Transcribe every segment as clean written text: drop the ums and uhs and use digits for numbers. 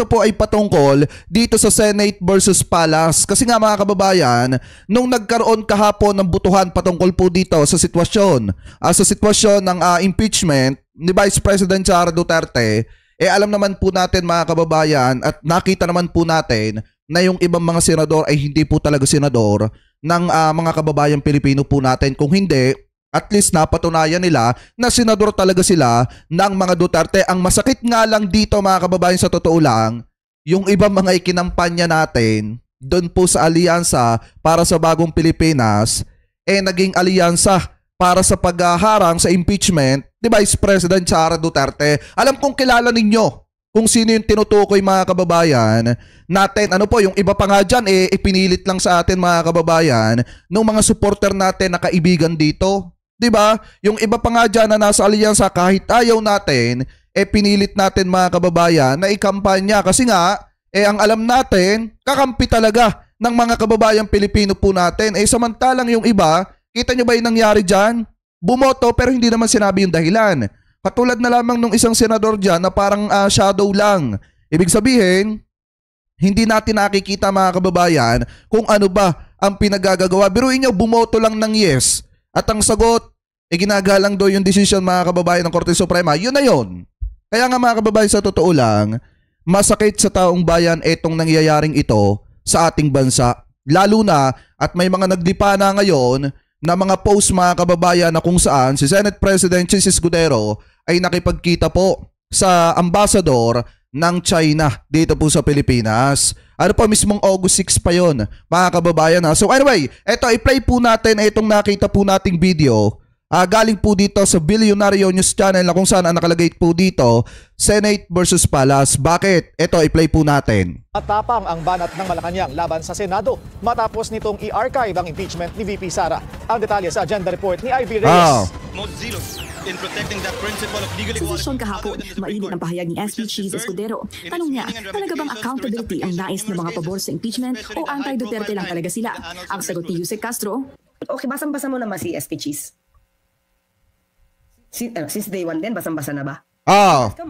ito po ay patungkol dito sa Senate versus Palace. Kasi nga mga kababayan, nung nagkaroon kahapon ng butuhan patungkol po dito sa sitwasyon, ng impeachment ni Vice President Sara Duterte, alam naman po natin mga kababayan at nakita naman po natin na yung ibang mga senador ay hindi po talaga senador ng mga kababayan Pilipino po natin. Kung hindi, at least napatunayan nila na senador talaga sila ng mga Duterte. Ang masakit nga lang dito mga kababayan sa totoo lang, yung ibang mga ikinampanya natin doon po sa alyansa para sa bagong Pilipinas, naging alyansa para sa paghaharang sa impeachment ni Vice President Sara Duterte. Alam kong kilala ninyo kung sino yung tinutukoy mga kababayan natin. Ano po, yung iba pa nga dyan, ipinilit lang sa atin mga kababayan ng mga supporter natin na kaibigan dito. Diba? Yung iba pa nga dyan na nasa alyansa kahit ayaw natin, pinilit natin mga kababayan na ikampanya. Kasi nga, ang alam natin, kakampi talaga ng mga kababayang Pilipino po natin. Samantalang yung iba, kita nyo ba yung nangyari dyan? Bumoto pero hindi naman sinabi yung dahilan. Katulad na lamang nung isang senador dyan na parang shadow lang. Ibig sabihin, hindi natin nakikita mga kababayan kung ano ba ang pinagagagawa. Biruin nyo, bumoto lang ng yes. At ang sagot, ginagalang daw yung desisyon mga kababayan ng Korte Suprema. Yun na yun. Kaya nga mga kababayan, sa totoo lang, masakit sa taong bayan itong nangyayaring ito sa ating bansa. Lalo na at may mga nagdipa na ngayon na mga post mga kababayan na kung saan si Senate President Chis Escudero ay nakipagkita po sa ambassador ng China dito po sa Pilipinas. Ano po, mismong August 6 pa yun mga kababayan. So anyway, eto i-play po natin itong nakita po nating video. Galing po dito sa Bilyonaryo News Channel na kung saan nakalagay po dito Senate versus Palace. Bakit? Ito, i-play po natin. Matapang ang banat ng Malacanang laban sa Senado matapos nitong i-archive ang impeachment ni VP Sara. Ang detalye sa agenda report ni Ivy Reyes. Most zealous in protecting the principle of legal equality. Sa sesyon kahapon, mainit ang pahayag ni SP Chis Escudero. Tanong niya, talaga bang accountability ang nais ng mga pabor sa impeachment o anti-Duterte lang talaga sila? Ang sagot ni Yusek Castro, okay, basang-basa mo naman si SP Chis. Since day one din, basang-basa na ba?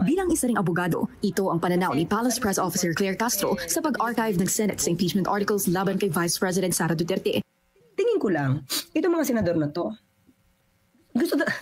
Bilang isa ring abogado, ito ang pananaw ni Palace Press Officer Claire Castro sa pag-archive ng Senate sa impeachment articles laban kay Vice President Sara Duterte. Tingin ko lang, itong mga senador na to,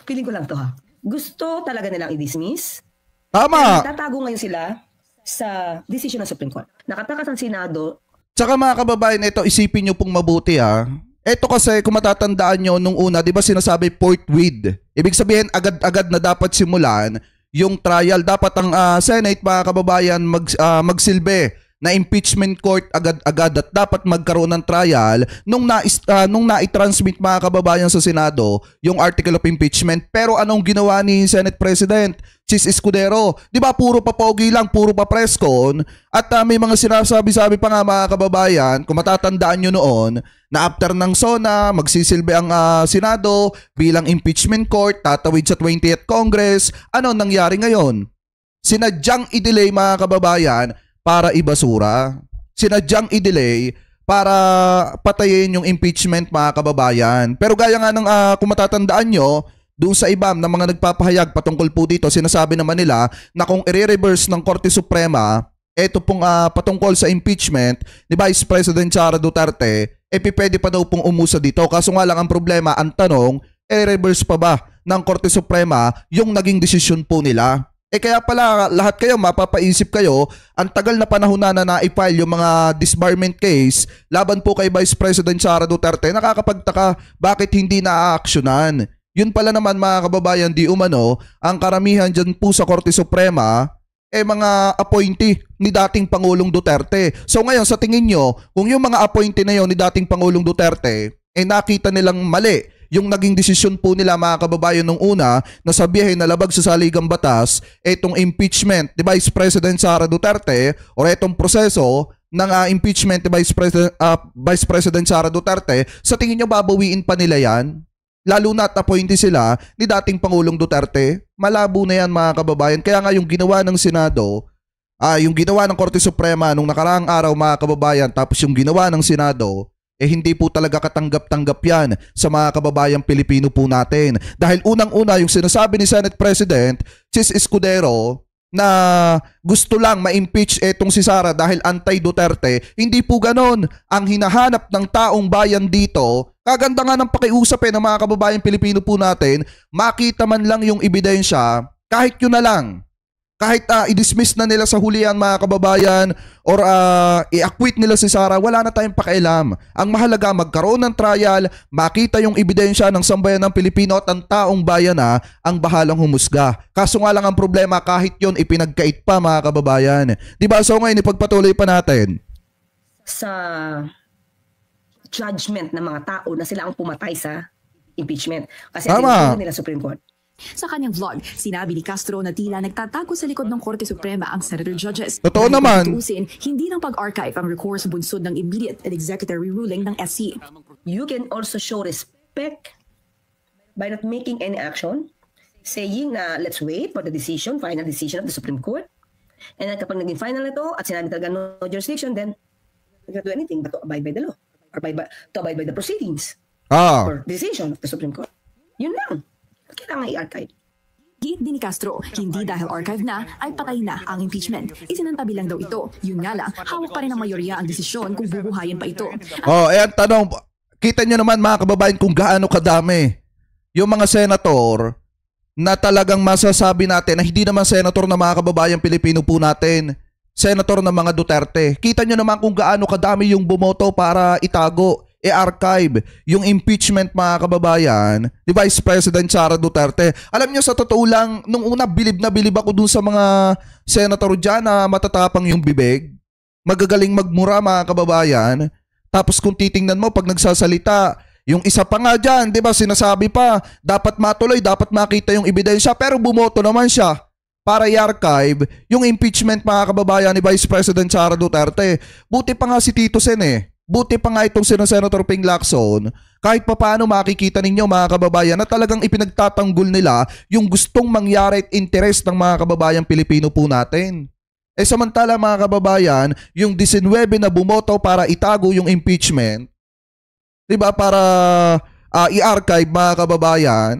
piling ko lang to ha, gusto talaga nilang i-dismiss. Tama! Tatago ngayon sila sa decision ng Supreme Court. Nakatakas ang Senado. Tsaka mga kababayan, ito isipin nyo pong mabuti ha. Ito kasi kung matatandaan nyo nung una, di ba sinasabi forthwith? Ibig sabihin agad-agad na dapat simulan yung trial. Dapat ang Senate mga kababayan magsilbi na impeachment court agad-agad at dapat magkaroon ng trial nung na-transmit mga kababayan sa Senado yung article of impeachment. Pero anong ginawa ni Senate President Chis Escudero? Di ba puro pa pogi lang, puro pa press con at may mga sinasabi-sabi pa nga mga kababayan, kung matatandaan nyo noon, na after ng SONA, magsisilbi ang Senado bilang impeachment court, tatawid sa 20th Congress. Ano nangyari ngayon? Sinadyang i-delay mga kababayan para ibasura. Sinadyang i-delay para patayin yung impeachment mga kababayan. Pero gaya nga ng kung matatandaan nyo, doon sa iba na mga nagpapahayag patungkol po dito, sinasabi naman nila na kung i-reverse ng Korte Suprema, ito pong patungkol sa impeachment ni Vice President Sara Duterte, pwede pa daw pong umusa dito. Kaso nga lang ang problema, ang tanong, reverse pa ba ng Korte Suprema yung naging desisyon po nila? Kaya pala lahat kayo mapapaisip kayo, ang tagal na panahon na na-file yung mga disbarment case laban po kay Vice President Sara Duterte. Nakakapagtaka bakit hindi na-aaksyonan. Yun pala naman mga kababayan, di umano, ang karamihan dyan po sa Korte Suprema mga appointee ni dating Pangulong Duterte. So ngayon sa tingin nyo, kung yung mga appointee na yon ni dating Pangulong Duterte, nakita nilang mali yung naging desisyon po nila mga kababayan nung una na sabihin na labag sa saligang batas itong impeachment ni Vice President Sara Duterte o itong proseso ng impeachment ni Vice President Sara Duterte, sa tingin nyo babawiin pa nila yan? Lalo na at appointee sila ni dating Pangulong Duterte. Malabo na yan mga kababayan. Kaya nga yung ginawa ng Senado, yung ginawa ng Korte Suprema nung nakaraang araw mga kababayan, tapos yung ginawa ng Senado, hindi po talaga katanggap-tanggap yan sa mga kababayang Pilipino po natin. Dahil unang-una yung sinasabi ni Senate President Chis Escudero na gusto lang ma-impeach etong si Sara dahil anti-Duterte. Hindi po ganon. Ang hinahanap ng taong bayan dito, kaganda nga ng pakiusap ng mga kababayan Pilipino po natin, makita man lang yung ebidensya, kahit yun na lang. Kahit i-dismiss na nila sa hulihan mga kababayan or i-acquit nila si Sara, wala na tayong pakialam. Ang mahalaga, magkaroon ng trial, makita yung ebidensya ng sambayan ng Pilipino at ang taong bayan na ang bahalang humusga. Kaso nga lang ang problema, kahit yun ipinagkait pa mga kababayan. Diba? So ngayon, ipagpatuloy pa natin. Sa judgment ng mga tao na sila ang pumatay sa impeachment. Kasi tama. nila Supreme Court. Sa kanyang vlog, sinabi ni Castro na tila nagtatago sa likod ng Korte Suprema ang Senator Judges. Totoo Dahil naman. tutuusin, hindi nang pag-archive ang recourse bunsod ng immediate and executory ruling ng SC. You can also show respect by not making any action, saying na let's wait for the decision, final decision of the Supreme Court. And then kapag naging final ito at sinabi talaga no jurisdiction, then you can't do anything but to abide by the law or to abide by the proceedings or decision of the Supreme Court. Yun lang. Kailangan i-archive. Giit din ni Castro, hindi dahil archive na ay patay na ang impeachment. Isinantabi lang daw ito. Yun nga lang, hawak pa rin ng mayorya ang desisyon kung bubuhayin pa ito. Ayan, tanong, kita nyo naman mga kababayan kung gaano kadami yung mga senator na talagang masasabi natin na hindi naman senator na mga kababayan Pilipino po natin, senator ng mga Duterte. Kita nyo naman kung gaano kadami yung bumoto para itago, i-archive yung impeachment mga kababayan ni Vice President Sara Duterte. Alam nyo, sa totoo lang, nung una bilib ako dun sa mga senator dyan na matatapang yung bibig, magagaling magmura mga kababayan. Tapos kung titingnan mo pag nagsasalita, yung isa pa nga dyan, di ba, sinasabi pa, dapat matuloy, dapat makita yung ebidensya, pero bumoto naman siya para i-archive yung impeachment mga kababayan ni Vice President Sara Duterte. Buti pa nga si Tito Sen Buti pa nga itong Senator Ping Lacson, kahit pa paano makikita ninyo mga kababayan na talagang ipinagtatanggol nila yung gustong mangyari at interes ng mga kababayan Pilipino po natin. Samantala mga kababayan, yung 19 na bumoto para itago yung impeachment, diba, para i-archive mga kababayan,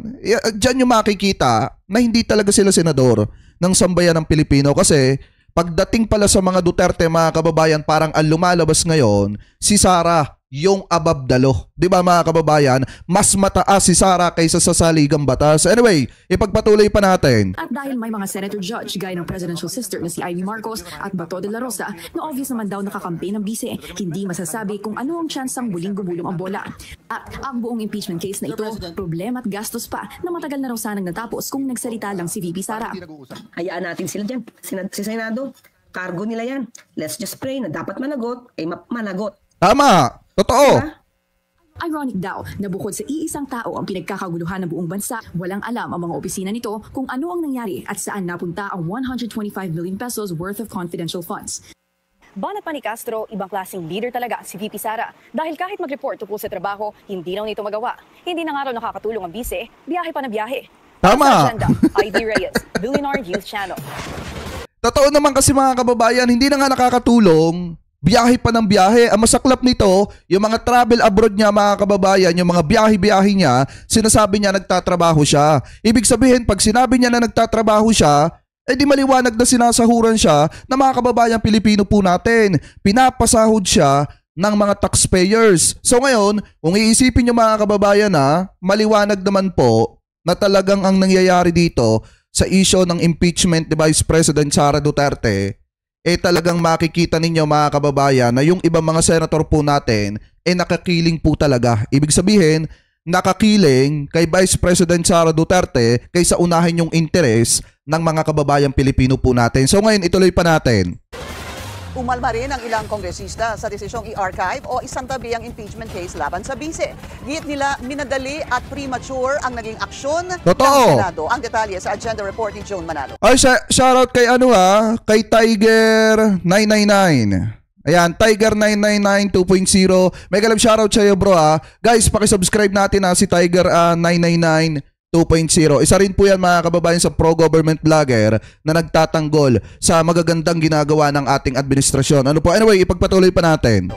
dyan yung makikita na hindi talaga sila senador ng sambayan ng Pilipino. Kasi pagdating pala sa mga Duterte mga kababayan, parang ang lumalabas ngayon, si Sara yung above the law. Diba mga kababayan? Mas mataas si Sara kaysa sa saligang batas. Anyway, ipagpatuloy pa natin. At dahil may mga senator judge gaya ng presidential sister na si Amy Marcos at Bato de la Rosa na obvious naman daw nakakampi ng bise, hindi masasabi kung ano ang tsansang muling gumulong ang bola. At ang buong impeachment case na ito, problema at gastos pa na matagal na raw sanang natapos kung nagsalita lang si VP Sara. Hayaan natin sila dyan. Si Senado, cargo nila yan. Let's just pray na dapat managot, ay managot. Tama! Totoo! Ironic daw na bukod sa iisang tao ang pinagkakaguluhan ng buong bansa, walang alam ang mga opisina nito kung ano ang nangyari at saan napunta ang 125 million pesos worth of confidential funds. Banat pa ni Castro, ibang klaseng leader talaga si VP Sara. Dahil kahit mag-report tungkol sa trabaho, hindi raw nito magawa. Hindi na nga raw nakakatulong ang bise, biyahe pa na biyahe. Tama! Sa agenda, Ivy Reyes, Billionaire Youth Channel. Totoo naman kasi mga kababayan, hindi na nga nakakatulong. Biyahe pa ng biyahe. Ang masaklap nito, yung mga travel abroad niya mga kababayan, yung mga biyahe-biyahe niya, sinasabi niya nagtatrabaho siya. Ibig sabihin, pag sinabi niya na nagtatrabaho siya, di maliwanag na sinasahuran siya ng mga kababayan Pilipino po natin. Pinapasahod siya ng mga taxpayers. So ngayon, kung iisipin niyo mga kababayan na, maliwanag naman po na talagang ang nangyayari dito sa issue ng impeachment ni Vice President Sara Duterte, talagang makikita ninyo mga kababayan na yung ibang mga senator po natin nakakiling po talaga. Ibig sabihin, nakakiling kay Vice President Sara Duterte kaysa unahin yung interes ng mga kababayan Pilipino po natin. So ngayon, ituloy pa natin. Umalma rin ang ilang kongresista sa desisyong i-archive o isantabi ang impeachment case laban sa bise. Giit nila minadali at premature ang naging aksyon ng Senado. Ang detalye sa agenda report ni Joan Manalo. Ay, shoutout kay kay Tiger 999. Ayan, Tiger 999 2.0. Mega love shoutout sa iyo bro Guys, paki-subscribe natin si Tiger 999 2.0. Isa rin po yan mga kababayan sa pro-government vlogger na nagtatanggol sa magagandang ginagawa ng ating administrasyon. Ano po? Anyway, ipagpatuloy pa natin.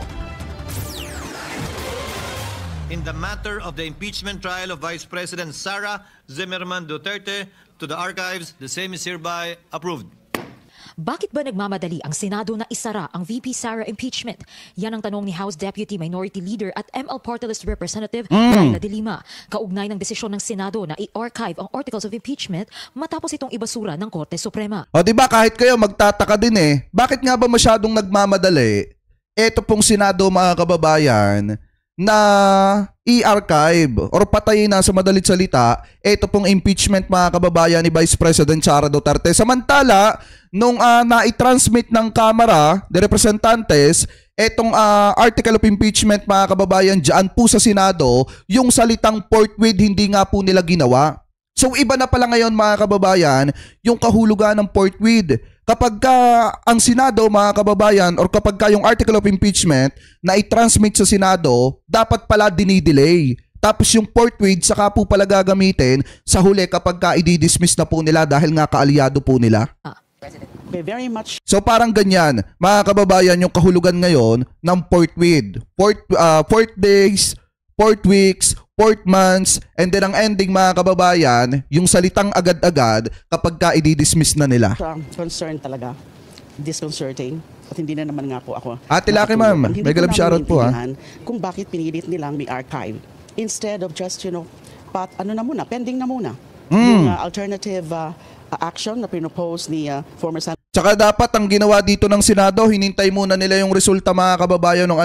In the matter of the impeachment trial of Vice President Sara Zimmerman Duterte to the archives, the same is hereby approved. Bakit ba nagmamadali ang Senado na isara ang VP Sara impeachment? Yan ang tanong ni House Deputy Minority Leader at ML Party List Representative Laila de Lima. Kaugnay ng desisyon ng Senado na i-archive ang articles of impeachment matapos itong ibasura ng Korte Suprema. O di ba kahit kayo magtataka din bakit nga ba masyadong nagmamadali? Ito pong Senado mga kababayan na i-archive or patayin na sa madalit salita ito pong impeachment mga kababayan ni Vice President Sara Duterte. Samantala, nung na-transmit ng Kamara de Representantes etong article of impeachment mga kababayan dyan po sa Senado, yung salitang forthwith hindi nga po nila ginawa. So iba na pala ngayon mga kababayan yung kahulugan ng forthwith. Kapag ang Senado mga kababayan or kapag yung article of impeachment na i-transmit sa Senado, dapat pala dinidelay. Tapos yung forthwith saka po pala gagamitin sa huli kapag i-dismiss na po nila dahil nga kaalyado po nila. Very much. So parang ganyan mga kababayan yung kahulugan ngayon ng forthwith. Fourth days, 4 weeks, 4 months, and then ang ending mga kababayan, yung salitang agad-agad kapag i-dismiss na nila. Concern talaga. Disconcerting. At hindi na naman nga po ako. Ate Laki ma'am, may galab shoutout po kung bakit pinilit nilang may archive instead of just, pending na muna. Yung alternative action na pinopose ni former Senator. Tsaka dapat ang ginawa dito ng Senado, hinintay muna nila yung resulta mga kababayan ng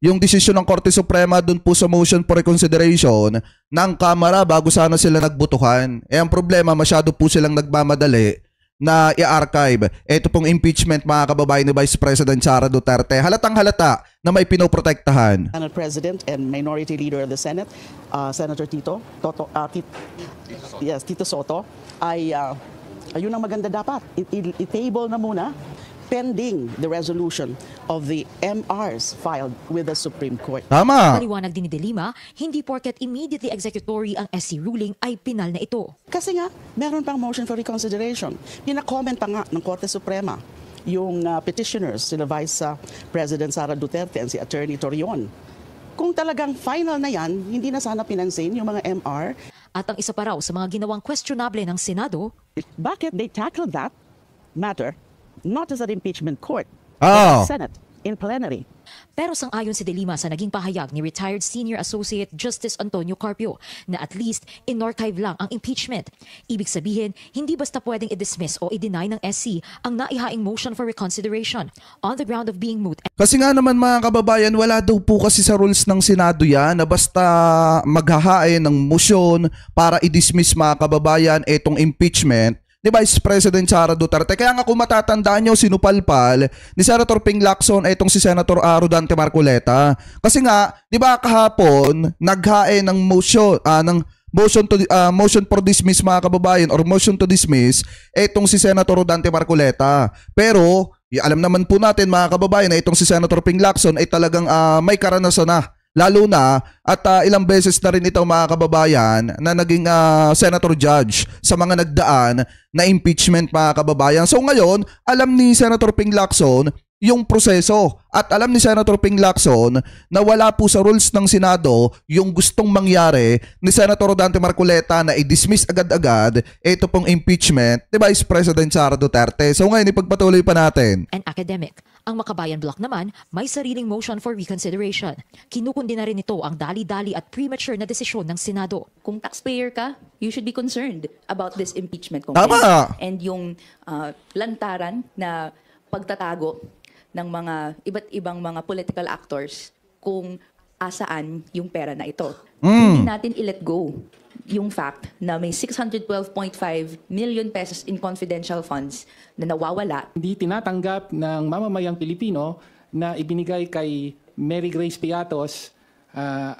yung desisyon ng Korte Suprema dun po sa motion for reconsideration ng Kamara bago sana sila nagbutuhan. Ang problema, masyado po silang nagmamadali na i-archive. Ito pong impeachment mga kababayan ni Vice President Sara Duterte. Halatang halata na may pinoprotektahan. Senate President and Minority Leader of the Senate, Senator Tito Soto, ay ayun ang maganda dapat. I-table na muna pending the resolution of the MRs filed with the Supreme Court. Tama. Paliwanag din ni De Lima, hindi porket immediately executory ang SC ruling ay pinal na ito. Kasi nga, meron pang motion for reconsideration. Pina-comment pa nga ng Korte Suprema yung petitioners, sila Vice President Sara Duterte and si Attorney Torion. Kung talagang final na yan, hindi na sana pinansin yung mga MR. At ang isa pa raw sa mga ginawang questionable ng Senado, bakit they tackled that matter not as an impeachment court, but Senate in plenary. Pero sang-ayon si De Lima sa naging pahayag ni retired Senior Associate Justice Antonio Carpio na at least in-archive lang ang impeachment. Ibig sabihin, hindi basta pwedeng i-dismiss o i-deny ng SC ang naihaing motion for reconsideration on the ground of being moot. Kasi nga naman mga kababayan, wala daw po kasi sa rules ng Senado yan na basta maghahain ng motion para i-dismiss mga kababayan itong impeachment ni Vice President Sara Duterte. Kaya nga kung matatandaan nyo, sinupalpal ni Senator Ping Lacson itong si Senator Rodante Marcoleta. Kasi nga, di ba kahapon, naghain ng motion for dismiss mga kababayan or motion to dismiss itong si Senator Rodante Marcoleta. Pero, alam naman po natin mga kababayan na itong si Senator Ping Lacson ay talagang may karanasan na. Lalo na at ilang beses na rin ito mga kababayan na naging senator judge sa mga nagdaan na impeachment mga kababayan. So ngayon, alam ni Senator Ping Lacson yung proseso at alam ni Senator Ping Lacson na wala po sa rules ng Senado yung gustong mangyari ni Senator Rodante Marcoleta na i-dismiss agad-agad ito pong impeachment ni Vice President Sara Duterte. So ngayon, ipagpatuloy pa natin. An academic. Ang Makabayan Bloc naman, may sariling motion for reconsideration. Kinukundi na rin ito ang dali-dali at premature na desisyon ng Senado. Kung taxpayer ka, you should be concerned about this impeachment complaint. Tama! And yung lantaran na pagtatago ng mga iba't ibang mga political actors kung asaan yung pera na ito. Hindi natin i-let go yung fact na may 612.5 million pesos in confidential funds na nawawala. Hindi tinatanggap ng mamamayang Pilipino na ibinigay kay Mary Grace Piatos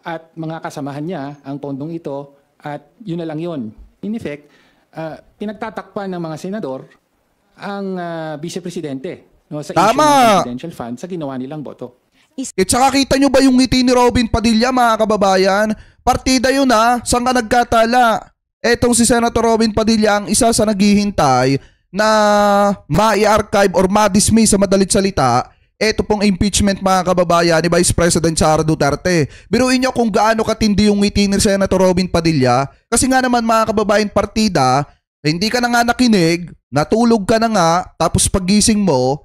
at mga kasamahan niya ang pondong ito at yun na lang yun. In effect, pinagtatakpan ng mga senador ang vice-presidente sa issue ng confidential fund sa ginawa nilang boto. At saka kita nyo ba yung ngiti ni Robin Padilla mga kababayan? Partida yun saan ka nagkatala? Etong si Senator Robin Padilla ang isa sa naghihintay na ma-archive or ma-dismiss sa madalit salita ito pong impeachment mga kababayan ni Vice President Sara Duterte. Biruin nyo kung gaano katindi yung ngiti ni Senator Robin Padilla. Kasi nga naman mga kababayan, partida hindi ka na nga nakinig, natulog ka na nga, tapos pagising mo,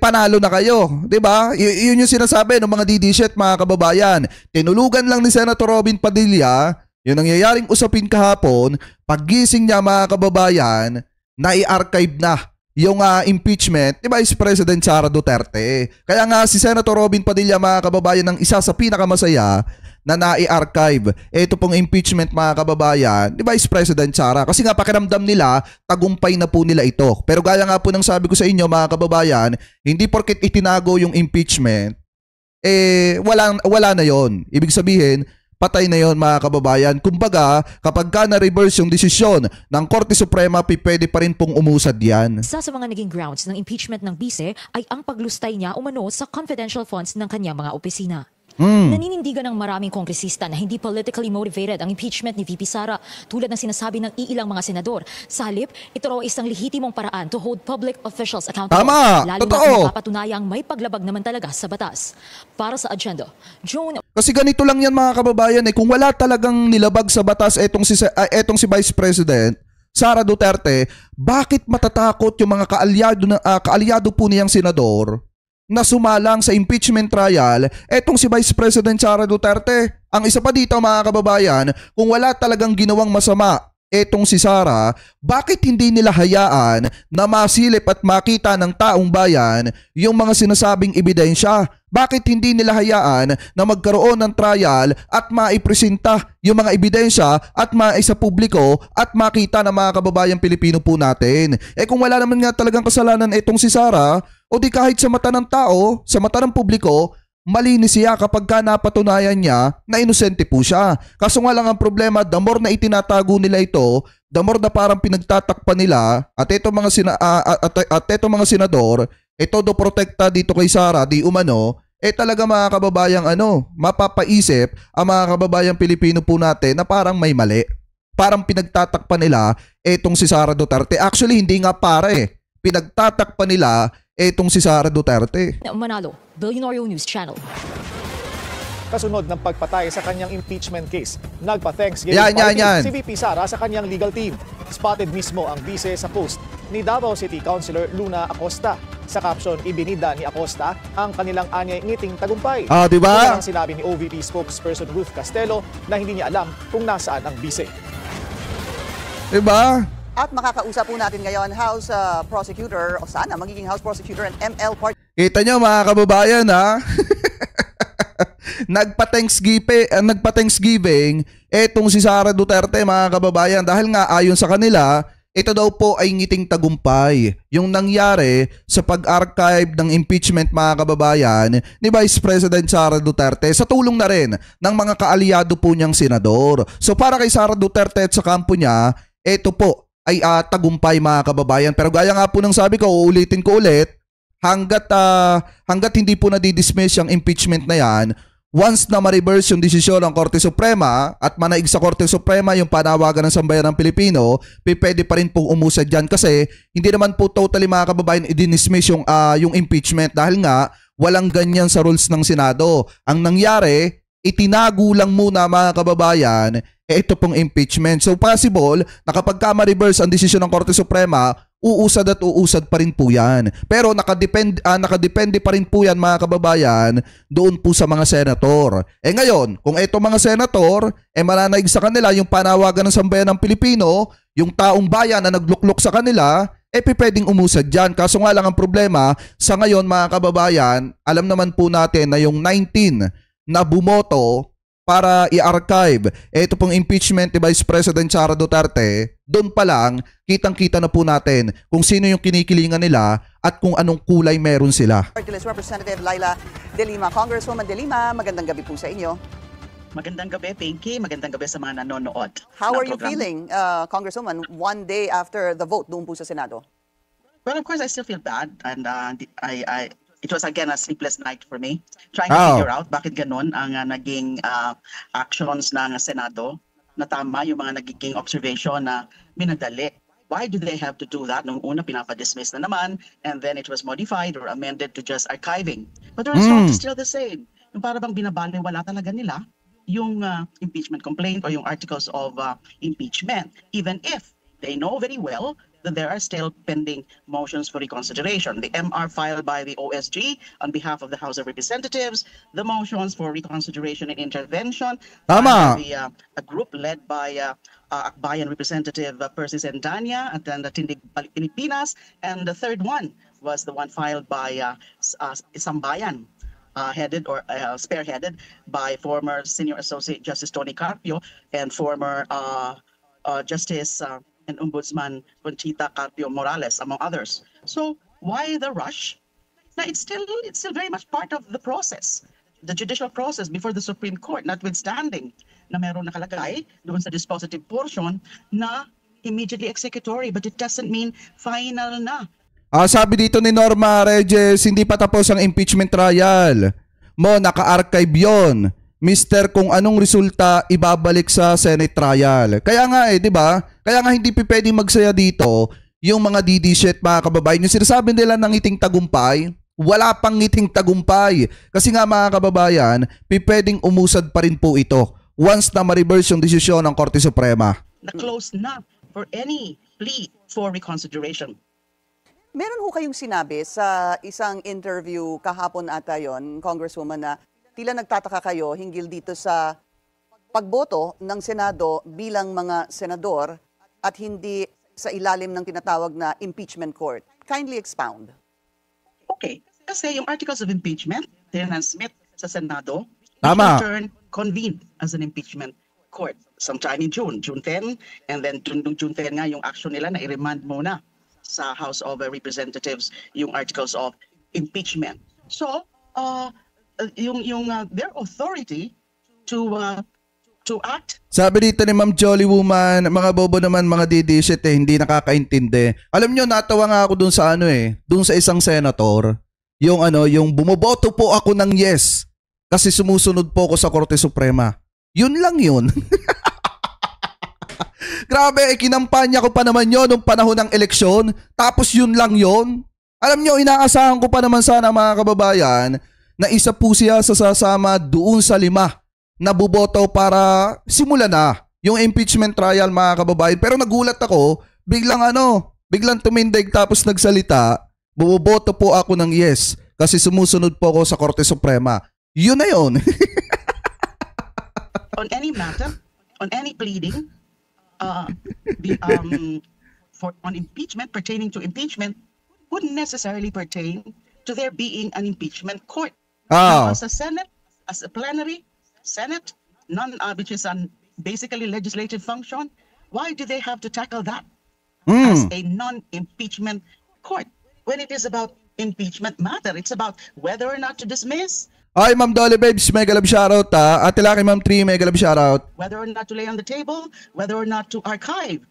panalo na kayo. 'Di ba? Yun yung sinasabi ng mga DD-shit, mga kababayan. Tinulugan lang ni Senator Robin Padilla, yung nangyayaring usapin kahapon, pagising niya, mga kababayan, na i-archive na yung impeachment ni Vice President Sara Duterte. Kaya nga si Senator Robin Padilla, mga kababayan, ng isa sa pinakamasaya na nai-archive ito pong impeachment, mga kababayan, ni Vice President Sara. Kasi nga pakiramdam nila, tagumpay na po nila ito. Pero gaya nga po ng sabi ko sa inyo, mga kababayan, hindi porket itinago yung impeachment, wala na yon. Ibig sabihin, patay na yon, mga kababayan. Kumbaga, kapag ka na-reverse yung desisyon ng Korte Suprema, pwede pa rin pong umusad yan. Isa sa mga naging grounds ng impeachment ng bise ay ang paglustay niya umano sa confidential funds ng kanyang mga opisina. Naninindigan ng maraming kongresista na hindi politically motivated ang impeachment ni VP Sara tulad ng sinasabi ng iilang mga senador. Sa halip, ito raw isang lehitimong paraan to hold public officials accountable. Tama! Lalo Totoo! na napapatunayang may paglabag naman talaga sa batas. Para sa agenda, Joan... Kasi ganito lang yan, mga kababayan, kung wala talagang nilabag sa batas etong si Vice President Sara Duterte, bakit matatakot yung mga kaalyado po niyang senador na sumalang sa impeachment trial etong si Vice President Sara Duterte? Ang isa pa dito, mga kababayan, kung wala talagang ginawang masama etong si Sara, bakit hindi nila hayaan na masilip at makita ng taong bayan yung mga sinasabing ebidensya? Bakit hindi nila hayaan na magkaroon ng trial at maipresenta yung mga ebidensya at maisa publiko at makita ng mga kababayang Pilipino po natin? Kung wala naman nga talagang kasalanan etong si Sara, o di kahit sa mata ng tao, sa mata ng publiko, malinis siya kapag ka napatunayan niya na inosente po siya. Kaso nga lang ang problema, the more na itinatago nila ito, the more na parang pinagtatakpan nila at itong mga senador, ito do protekta dito kay Sara, di umano, talaga, mga kababayang mapapaisip ang mga kababayang Pilipino po natin na parang may mali. Parang pinagtatakpan nila itong si Sara Duterte. Actually, hindi nga pinagtatakpan nila etong si Sara Duterte. Manalo, Billionaire News Channel. Kasunod ng pagpatay sa kanyang impeachment case, nagpa-Thanksgiving Yan. si VP Sara sa kanyang legal team. Spotted mismo ang bise sa post ni Davao City Councilor Luna Acosta. Sa caption, ibinida ni Acosta ang kanilang anyay ngiting tagumpay. Diba? Ito ang sinabi ni OVP spokesperson Ruth Castelo na hindi niya alam kung nasaan ang bise. Diba? At makakausap po natin ngayon House Prosecutor, o sana magiging House Prosecutor and ML Party. Kita nyo, mga kababayan, nagpa-Thanksgiving etong si Sara Duterte, mga kababayan, dahil nga ayon sa kanila, ito daw po ay ngiting tagumpay yung nangyari sa pag-archive ng impeachment, mga kababayan, ni Vice President Sara Duterte sa tulong na rin ng mga kaalyado po niyang senador. So para kay Sara Duterte at sa kampo niya, ito po ay tagumpay, mga kababayan. Pero gaya nga po ng sabi ko, uulitin ko ulit, hanggat hindi po nadidismiss yung impeachment na yan, once na ma-reverse yung desisyon ng Korte Suprema at manaig sa Korte Suprema yung panawagan ng sambayan ng Pilipino, pwede pa rin pong umusad dyan kasi hindi naman po totally, mga kababayan, i-dismiss yung impeachment dahil nga walang ganyan sa rules ng Senado. Ang nangyari, itinago lang muna, mga kababayan, ito pong impeachment. So possible na kapag ma-reverse ang desisyon ng Korte Suprema, uusad at uusad pa rin po yan. Pero nakadepende pa rin po yan, mga kababayan, doon po sa mga senator. Ngayon, kung ito mga senator, mananaig sa kanila yung panawagan ng sambayan ng Pilipino, yung taong bayan na nagluklok sa kanila, pwedeng umusad dyan. Kaso nga lang ang problema, sa ngayon, mga kababayan, alam naman po natin na yung 19 na bumoto para i-archive ito pong impeachment ni Vice President Sara Duterte, doon pa lang, kitang-kita na po natin kung sino yung kinikilingan nila at kung anong kulay meron sila. Representative Laila De Lima. Congresswoman De Lima, magandang gabi po sa inyo. Magandang gabi, Pinky. Magandang gabi sa mga nanonood. How are you feeling, Congresswoman, one day after the vote doon po sa Senado? Well, of course, I still feel bad. And it was again a sleepless night for me. Trying to figure out bakit ganun ang naging actions ng Senado na tama yung mga nagiging observation na minadali. Why do they have to do that? Nung una, pinapa-dismiss na naman, and then it was modified or amended to just archiving. But the result is still the same. Yung para bang binabaliwala talaga nila yung impeachment complaint or yung articles of impeachment. Even if They know very well that there are still pending motions for reconsideration. The MR filed by the OSG on behalf of the House of Representatives, the motions for reconsideration and intervention. Tama. A group led by Akbayan Representative Percy Sendanya at then the Tindig Pilipinas, and the third one was the one filed by Sambayan, spearheaded by former Senior Associate Justice Tony Carpio and former Justice and Ombudsman Conchita Carpio Morales, among others. So why the rush? Now it's still very much part of the process, the judicial process before the Supreme Court, notwithstanding na meron nakalagay doon sa dispositive portion na immediately executory, but it doesn't mean final na. Sabi dito ni Norma Reyes, hindi pa tapos ang impeachment trial. Naka-archive yon. Mister, kung anong resulta ibabalik sa Senate trial. Kaya nga di ba? Kaya nga hindi pwedeng magsaya dito yung mga DD shit, mga kababayan. Yung sinasabi nila ng ngiting tagumpay, wala pang ngiting tagumpay. Kasi nga mga kababayan, pwedeng umusad pa rin po ito once na ma-reverse yung desisyon ng Korte Suprema. Na-close na for any plea for reconsideration. Meron ho kayong sinabi sa isang interview kahapon ata yon, Congresswoman, na tila nagtataka kayo hinggil dito sa pagboto ng Senado bilang mga senador at hindi sa ilalim ng tinatawag na impeachment court. Kindly expound. Okay. Kasi yung articles of impeachment, tinransmit sa Senado, Tama. in turn convened as an impeachment court sometime in June 10, and then June 10 nga yung action nila na i-remand muna sa House of Representatives yung articles of impeachment. So, their authority to act. Sabi dito ni Ma'am Jolly Woman, mga bobo naman, mga DD-shit hindi nakakaintindi. Alam nyo, natawa nga ako dun sa dun sa isang senator, yung bumoboto po ako ng yes kasi sumusunod po ako sa Korte Suprema. Yun lang yun. Grabe, kinampanya ko pa naman yun nung panahon ng eleksyon, tapos yun lang yun. Alam nyo, inaasahan ko pa naman sana mga kababayan na isa po siya sa sasama doon sa 5 na buboto para simulan na yung impeachment trial, mga kababayan. Pero nagulat ako, biglang tumindig tapos nagsalita, buboto po ako ng yes kasi sumusunod po ako sa Korte Suprema. Yun na yun. On any matter, on any pleading, on impeachment, pertaining to impeachment, wouldn't necessarily pertain to there being an impeachment court. Now, as a Senate, as a plenary, Senate, which is basically legislative function, why do they have to tackle that as a non-impeachment court? When it is about impeachment matter, it's about whether or not to dismiss. Ay, Ma'am Dolly Babes, mega love shoutout ha. At Laki Ma'am Tree, mega love shoutout. Whether or not to lay on the table, whether or not to archive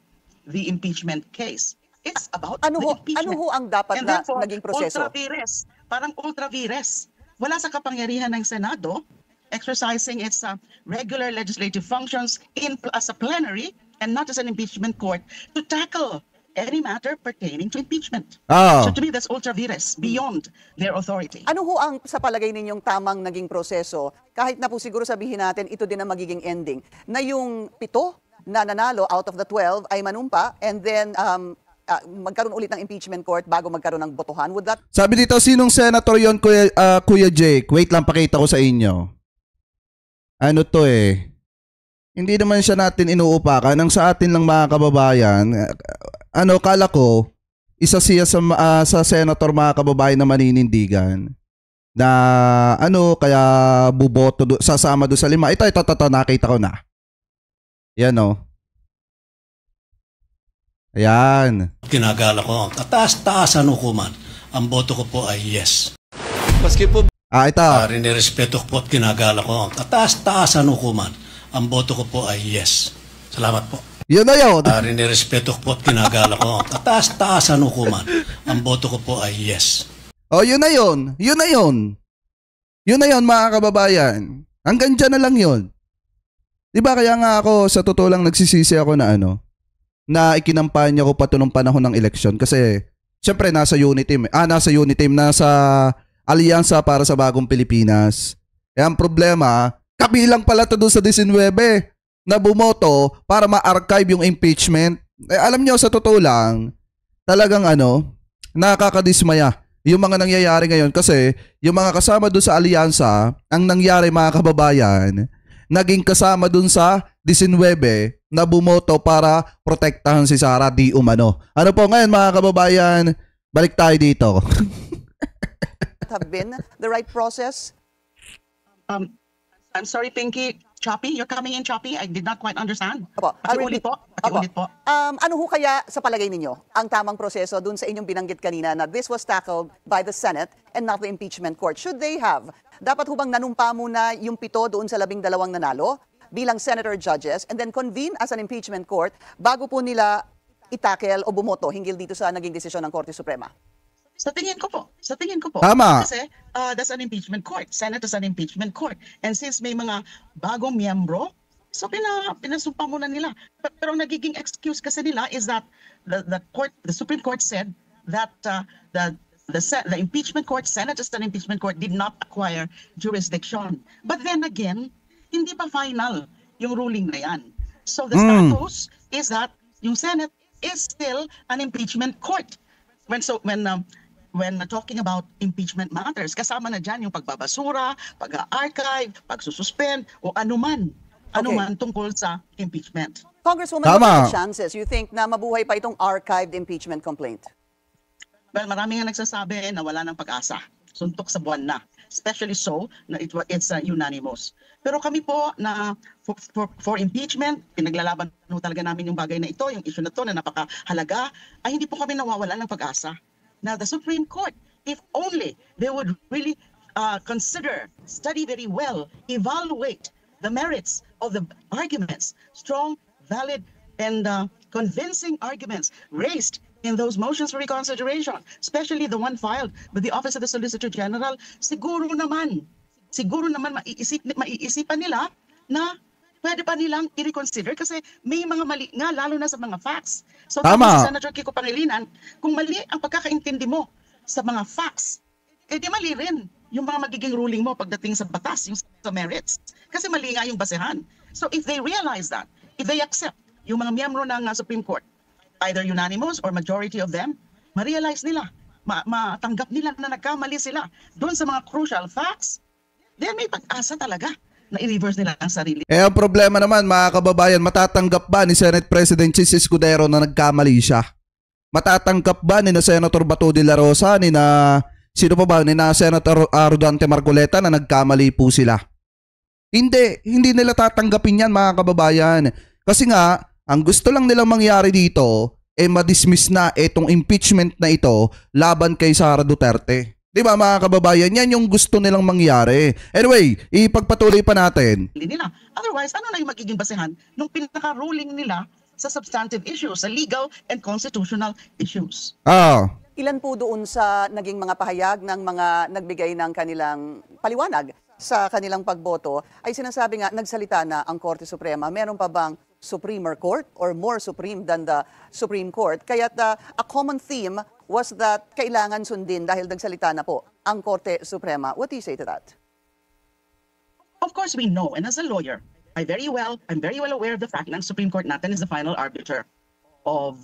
the impeachment case. It's about the impeachment. Ano ho ang dapat na naging proseso? Ultra vires, parang ultra vires. Wala sa kapangyarihan ng Senado exercising its regular legislative functions as a plenary and not as an impeachment court to tackle any matter pertaining to impeachment. So to me, that's ultra vires, beyond their authority. Ano ho ang sa palagay ninyong tamang naging proseso? Kahit na po siguro sabihin natin, ito din ang magiging ending. Na yung 7 na nanalo out of the 12 ay manumpa and then magkaroon ulit ng impeachment court bago magkaroon ng botohan. Would that... Sabi dito, sinong senator yon, Kuya Jake? Wait lang, pakita ko sa inyo. Ano to Hindi naman siya natin inuupakan. Ang sa atin lang mga kababayan, kala ko, isa siya sa senator, mga kababayan, na maninindigan. Na kaya buboto, sasama doon sa 5. Ito, nakita ko na. Yan Ayan. Ginagala ko ang kataas-taasan hukuman. Ang boto ko po ay yes. Maski po ito. Rinirespeto ko po at ginagala ko ang kataas-taasan hukuman. Ang boto ko po ay yes. Salamat po. Yun na yun. Rinirespeto ko po at ginagala ko ang kataas-taasan hukuman. Ang boto ko po ay yes. Yun na yun. Yun na yun. Yun na yun, mga kababayan. Hanggang dyan na lang yun. Diba kaya nga ako, sa totoo lang nagsisisi ako na na ikinampanya ko pa ito nung panahon ng eleksyon kasi syempre nasa unit team. Nasa alyansa para sa bagong Pilipinas. Ang problema, kabilang pala ito doon sa 19 na bumoto para ma-archive yung impeachment. alam nyo, sa totoo lang, talagang nakakadismaya yung mga nangyayari ngayon kasi yung mga kasama dun sa alyansa, ang nangyari mga kababayan, naging kasama dun sa 19 na bumoto para protektahan si Sara di umano. Ano po ngayon mga kababayan, balik tayo dito. Have been the right process? I'm sorry, Pinky. Choppy? You're coming in choppy? I did not quite understand. Opo. Pakiulit po. Pakiulit po. Ano ho kaya sa palagay ninyo ang tamang proseso dun sa inyong binanggit kanina na this was tackled by the Senate and not the impeachment court? Should they have? Dapat ho bang nanumpa muna yung 7 doon sa 12 nanalo bilang senator judges and then convene as an impeachment court bago po nila itakel o bumoto hinggil dito sa naging desisyon ng Korte Suprema? Sa tingin ko po. Tama. Kasi that's an impeachment court. Senate is an impeachment court. And since may mga bagong miyembro, so pinasumpa muna nila. Pero nagiging excuse kasi nila is that the Supreme Court said that the impeachment court, Senate is an impeachment court, did not acquire jurisdiction. But then again, hindi pa final yung ruling na yan. So the status is that yung Senate is still an impeachment court. When talking about impeachment matters, kasama na dyan yung pagbabasura, pag-archive, pagsususpend, o anuman tungkol sa impeachment. Congresswoman, what are the chances you think na mabuhay pa itong archived impeachment complaint? Well, marami nga nagsasabi na wala ng pag-asa. Suntok sa buwan na. Especially so na it's unanimous. Pero kami po na for impeachment, pinaglalaban talaga namin yung bagay na ito, yung issue na ito na napakahalaga, ay hindi po kami nawawala ng pag-asa. Now, the Supreme Court, if only they would really consider, study very well, evaluate the merits of the arguments, strong, valid, and convincing arguments raised in those motions for reconsideration, especially the one filed with the Office of the Solicitor General, siguro naman maiisipan nila na pwede pa nilang i-reconsider kasi may mga mali nga lalo na sa mga facts. So tama si Senator Kiko Pangilinan, kung mali ang pagkakaintindi mo sa mga facts, di mali rin yung mga magiging ruling mo pagdating sa batas, yung sa merits. Kasi mali nga yung basehan. So if they realize that, if they accept yung mga miyembro ng Supreme Court, either unanimous or majority of them, ma-realize nila, matanggap nila na nagkamali sila doon sa mga crucial facts, then may pag-asa talaga na i-reverse nila ang sarili. Ang problema naman mga kababayan, matatanggap ba ni Senate President Chis Escudero na nagkamali siya? Matatanggap ba ni na Senator Bato de la Rosa, ni na Senator Rodante Marcoleta na nagkamali po sila? Hindi nila tatanggapin yan mga kababayan. Kasi nga, ang gusto lang nilang mangyari dito ma-dismiss na itong impeachment na ito laban kay Sara Duterte. Diba mga kababayan, yan yung gusto nilang mangyari. Anyway, ipagpatuloy pa natin. Nila. Otherwise, ano na yung magiging basehan nung pinaka-ruling nila sa substantive issues, sa legal and constitutional issues? Ilan po doon sa naging mga pahayag ng mga nagbigay ng kanilang paliwanag sa kanilang pagboto ay sinasabi nga nagsalita na ang Korte Suprema. Meron pa bang Supremer Court or more supreme than the Supreme Court? Kaya't a common theme was that kailangan sundin dahil nagsalita na po ang Korte Suprema. What do you say to that? Of course we know, and as a lawyer, I'm very well aware of the fact na ang Supreme Court natin is the final arbiter of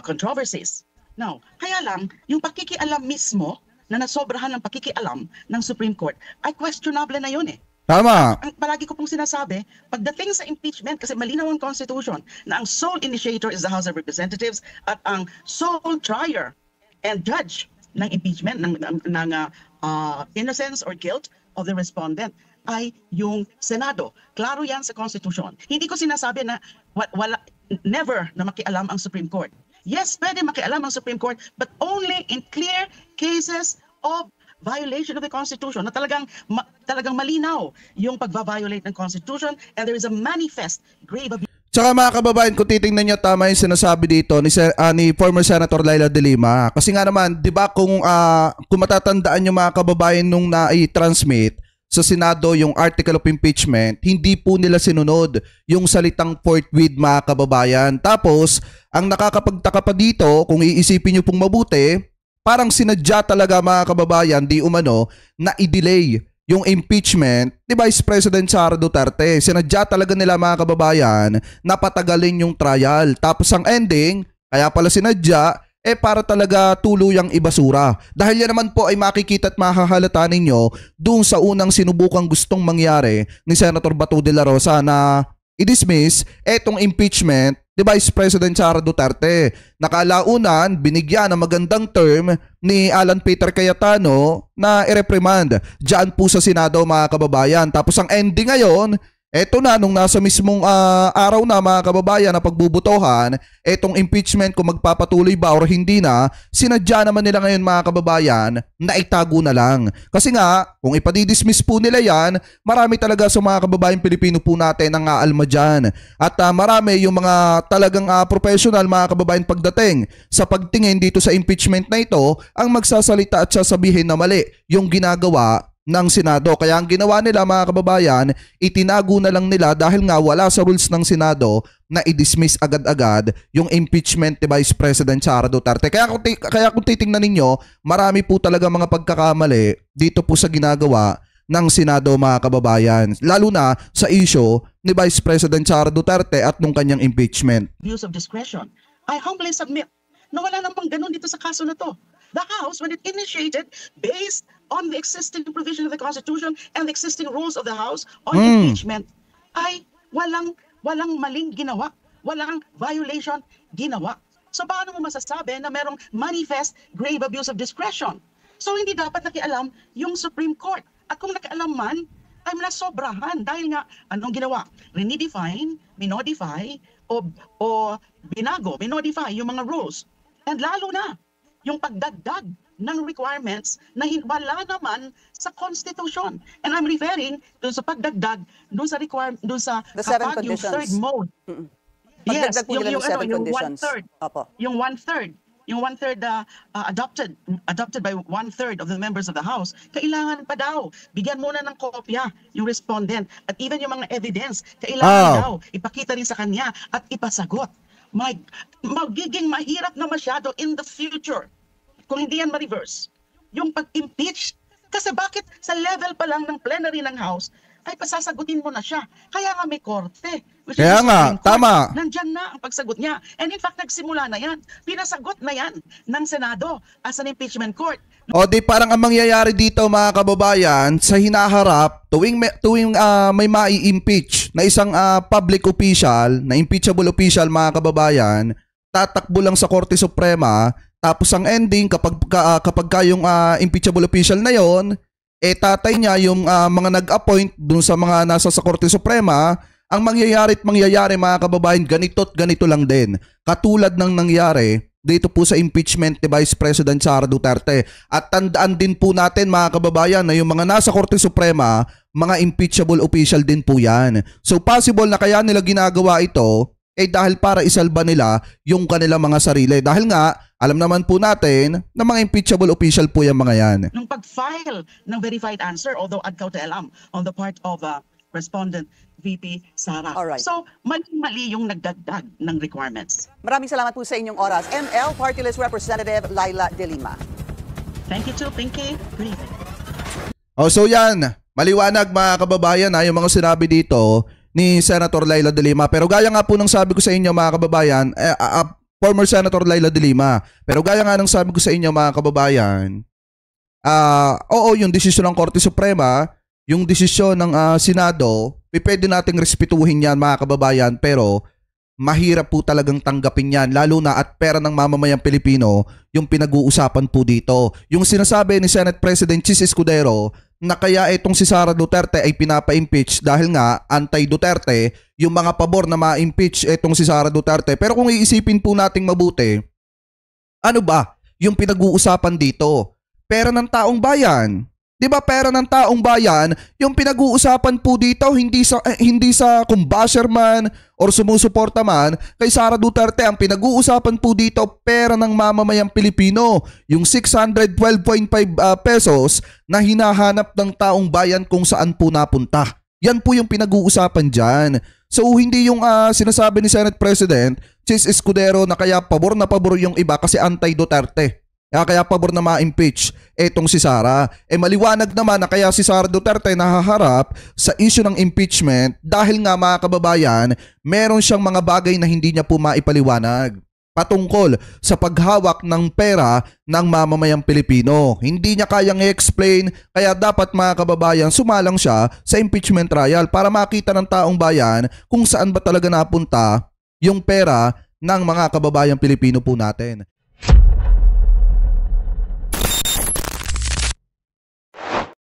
controversies. Now, kaya lang, yung pakikialam mismo na nasobrahan ng pakikialam ng Supreme Court ay questionable na yun eh. Tama. Ang palagi ko pong sinasabi, pagdating sa impeachment, kasi malinaw ang Constitution na ang sole initiator is the House of Representatives at ang sole trier and judge ng impeachment, ng innocence or guilt of the respondent ay yung Senado. Klaro yan sa Constitution. Hindi ko sinasabi na never na makialam ang Supreme Court. Yes, pwede makialam ang Supreme Court, but only in clear cases of violation of the Constitution, na talagang malinaw yung pagbabiolate ng Constitution and there is a manifest grave abuse. Tsaka mga kababayan, kung titingnan nyo, tama yung sinasabi dito ni former Senator Laila de Lima. Kasi nga naman, di ba kung matatandaan yung mga kababayan nung na-transmit sa Senado yung article of impeachment, hindi po nila sinunod yung salitang forthwith mga kababayan. Tapos, ang nakakapagtaka pa dito, kung iisipin nyo pong mabuti, parang sinadya talaga mga kababayan, di umano, na i-delay yung impeachment ni Vice President Sara Duterte. Sinadya talaga nila mga kababayan na patagalin yung trial. Tapos ang ending, kaya pala sinadya, para talaga tuluyang ibasura. Dahil yan naman po ay makikita at mahahalata ninyo doon sa unang sinubukang gustong mangyari ni Senator Bato de la Rosa na i-dismiss etong impeachment ni Vice President Sara Duterte. Nakalaunan, binigyan ng magandang term ni Alan Peter Cayetano na i-reprimand diyan po sa Senado mga kababayan. Tapos ang ending ngayon, eto na, nung nasa mismong araw na mga kababayan na pagbubutohan, etong impeachment kung magpapatuloy ba or hindi na, sinadya naman nila ngayon mga kababayan na itago na lang. Kasi nga, kung ipadidismiss po nila yan, marami talaga sa mga kababayan Pilipino po natin ang aalma dyan. At marami yung mga talagang professional mga kababayan pagdating sa pagtingin dito sa impeachment na ito, ang magsasalita at sasabihin na mali yung ginagawa ng Senado. Kaya ang ginawa nila mga kababayan, itinago na lang nila dahil nga wala sa rules ng Senado na i-dismiss agad-agad yung impeachment ni Vice President Sara Duterte. Kaya kung titingnan ninyo, marami po talaga mga pagkakamali dito po sa ginagawa ng Senado mga kababayan. Lalo na sa issue ni Vice President Sara Duterte at nung kanyang impeachment. Abuse of discretion. I humbly submit na wala namang ganun dito sa kaso na to. The House, when it initiated, based on the existing provision of the Constitution and the existing rules of the House on impeachment, ay walang maling ginawa, walang violation ginawa. So paano mo masasabi na merong manifest grave abuse of discretion? So hindi dapat nakialam yung Supreme Court. At kung nakialam man, ay nasobrahan dahil nga anong ginawa? Renedefine, minodify, o binago, minodify yung mga rules. And lalo na, yung pagdagdag ng requirements na wala naman sa Constitution. And I'm referring doon sa pagdagdag, doon sa doon sa the seven kapag yung conditions. Third mode. Yes, yung one-third adopted by one-third of the members of the House. Kailangan pa daw, bigyan muna ng kopya yung respondent at even yung mga evidence, kailangan daw ipakita rin sa kanya at ipasagot. Magiging mahirap na masyado in the future kung hindi yan ma-reverse yung pag-impeach. Kasi bakit sa level pa lang ng plenary ng House ay pasasagutin mo na siya? Kaya nga may korte. Kaya nga, tama. Nandyan na ang pagsagot niya. And in fact, nagsimula na yan. Pinasagot na yan ng Senado as an impeachment court. O di parang ang mangyayari dito mga kababayan, sa hinaharap, tuwing may mai-impeach na isang public official, na impeachable official mga kababayan, tatakbo lang sa Korte Suprema, tapos ang ending kapag yung impeachable official na yon, tatay niya yung mga nag-appoint dun sa mga nasa sa Korte Suprema, ang mangyayari mga kababayan, ganito't ganito lang din. Katulad ng nangyari dito po sa impeachment ni Vice President Sara Duterte. At tandaan din po natin mga kababayan na yung mga nasa Korte Suprema, mga impeachable official din po yan. So possible na kaya nila ginagawa ito dahil para isalba nila yung kanilang mga sarili. Dahil nga, alam naman po natin na mga impeachable official po yung mga yan. Nung pag-file ng verified answer, although ad cautelam on the part of respondent VP Sara. Alright. So, mali yung nagdagdag ng requirements. Maraming salamat po sa inyong oras. ML Party List Representative Laila De Lima. Thank you too, Pinky. Good evening. So yan, maliwanag mga kababayan yung mga sinabi dito ni Senator Laila De Lima. Pero gaya nga po ng sabi ko sa inyo mga kababayan, former Senator Laila De Lima, pero gaya nga ng sabi ko sa inyo mga kababayan, oo, yung desisyon ng Korte Suprema, yung desisyon ng Senado, pwede nating respetuhin yan mga kababayan, pero mahirap po talagang tanggapin yan, lalo na at pera ng mamamayang Pilipino yung pinag-uusapan po dito. Yung sinasabi ni Senate President Chis Escudero na kaya itong si Sara Duterte ay pinapa-impeach dahil nga anti-Duterte yung mga pabor na ma-impeach itong si Sara Duterte. Pero kung iisipin po nating mabuti, ano ba yung pinag-uusapan dito? Pera ng taong bayan. 'Di ba pera ng taong bayan, yung pinag-uusapan po dito hindi sa kung basher man or sumusuporta man kay Sara Duterte, ang pinag-uusapan po dito pera ng mamamayang Pilipino, yung 612.5 pesos na hinahanap ng taong bayan kung saan po napunta. Yan po yung pinag-uusapan diyan. So hindi yung sinasabi ni Senate President Chis Escudero na kaya pabor na pabor yung iba kasi anti-Duterte. Kaya pabor na ma-impeach etong si Sara. Maliwanag naman na kaya si Sara Duterte nahaharap sa issue ng impeachment dahil nga mga kababayan, meron siyang mga bagay na hindi niya po maipaliwanag patungkol sa paghawak ng pera ng mamamayang Pilipino. Hindi niya kayang i-explain, kaya dapat mga kababayan sumalang siya sa impeachment trial para makita ng taong bayan kung saan ba talaga napunta yung pera ng mga kababayang Pilipino po natin.